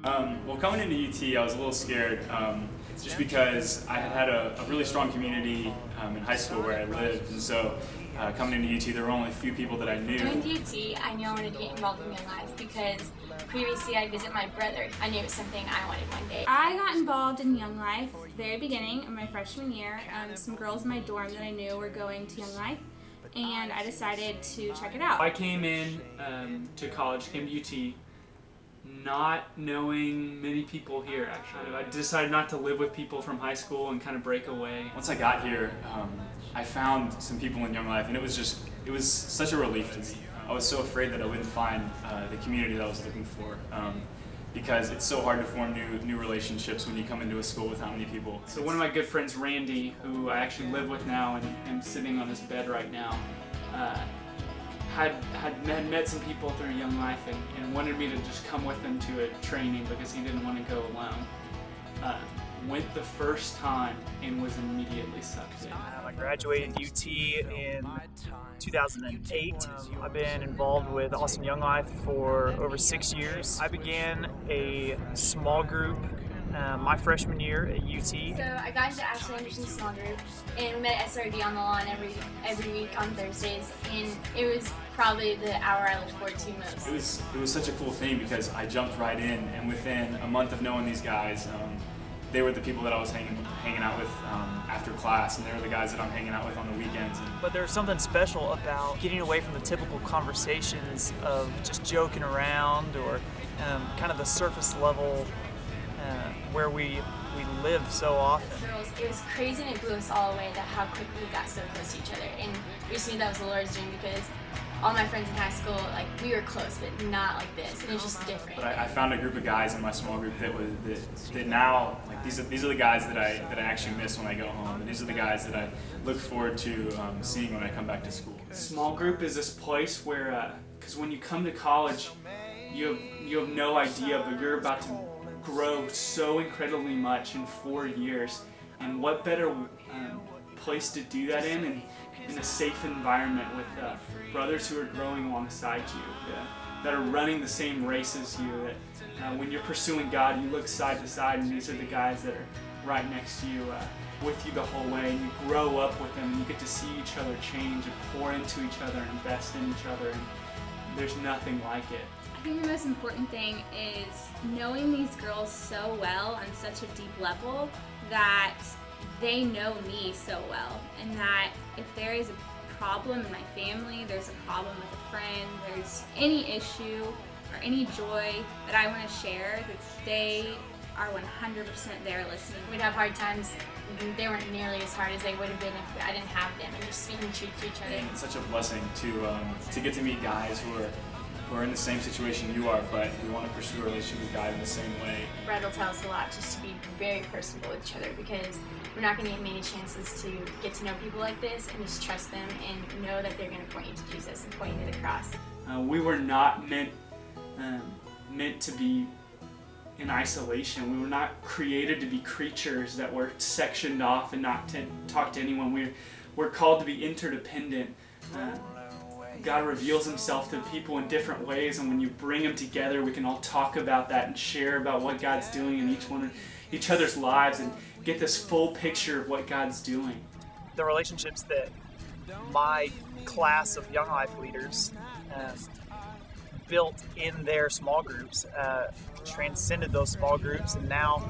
Well, coming into UT, I was a little scared, just because I had a really strong community in high school where I lived, and so coming into UT, there were only a few people that I knew. Going to UT, I knew I wanted to get involved in Young Life because previously I visited my brother. I knew it was something I wanted one day. I got involved in Young Life at the very beginning of my freshman year. Some girls in my dorm that I knew were going to Young Life, and I decided to check it out. I came in to college, came to UT, not knowing many people here actually. I decided not to live with people from high school and kind of break away. Once I got here, I found some people in Young Life, and it was such a relief to me. I was so afraid that I wouldn't find the community that I was looking for, because it's so hard to form new relationships when you come into a school with how many people. So one of my good friends, Randy, who I actually live with now and sitting on his bed right now, had met some people through Young Life and wanted me to just come with him to a training because he didn't want to go alone. Went the first time and was immediately sucked in. I graduated UT in 2008. I've been involved with Austin Young Life for over 6 years. I began a small group my freshman year at UT. So I got into Ashley Anderson's small group, and we met at SRD on the lawn every week on Thursdays, and it was probably the hour I looked forward to most. It was such a cool thing because I jumped right in, and within a month of knowing these guys, they were the people that I was hanging out with after class, and they were the guys that I'm hanging out with on the weekends. But there's something special about getting away from the typical conversations of just joking around or kind of the surface level where we live so often. Girls, it was crazy, and it blew us all away that how quickly we got so close to each other. And we just knew that was the Lord's doing because all my friends in high school, like, we were close, but not like this. And it was just different. But I found a group of guys in my small group that now, like, these are the guys that I actually miss when I go home, and these are the guys that I look forward to seeing when I come back to school. Small group is this place where, because when you come to college, you have no idea, but you're about to grow so incredibly much in 4 years, and what better place to do that in a safe environment with brothers who are growing alongside you, that are running the same race as you, that when you're pursuing God, you look side to side, and these are the guys that are right next to you, with you the whole way, and you grow up with them, and you get to see each other change and pour into each other and invest in each other, and there's nothing like it. I think the most important thing is knowing these girls so well on such a deep level that they know me so well, and that if there is a problem in my family, there's a problem with a friend, there's any issue or any joy that I want to share, that they are 100% there listening. We'd have hard times. They weren't nearly as hard as they would have been if I didn't have them, and just speaking truth to each other. It's such a blessing to get to meet guys who are in the same situation you are, but who want to pursue a relationship with God in the same way. Brad will tell us a lot just to be very personable with each other, because we're not going to get many chances to get to know people like this and just trust them and know that they're going to point you to Jesus and point you to the cross. We were not meant to be in isolation. We were not created to be creatures that were sectioned off and not to talk to anyone. We're called to be interdependent. God reveals himself to people in different ways, and when you bring them together, we can all talk about that and share about what God's doing in each other's lives and get this full picture of what God's doing. The relationships that my class of Young Life leaders built in their small groups transcended those small groups, and now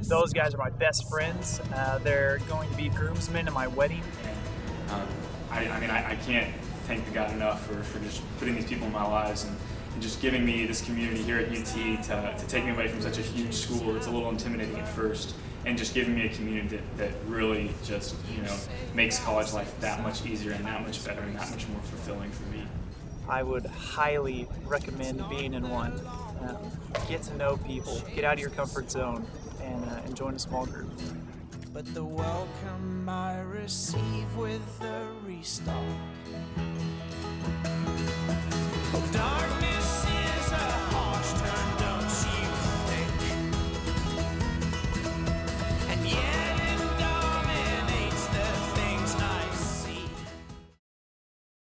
those guys are my best friends. They're going to be groomsmen in my wedding. I can't thank God enough for just putting these people in my lives and just giving me this community here at UT to take me away from such a huge school that's a little intimidating at first, and just giving me a community that really just, makes college life that much easier and that much better and that much more fulfilling for me. I would highly recommend being in one. Get to know people, get out of your comfort zone, and join a small group. But the welcome I receive with the restart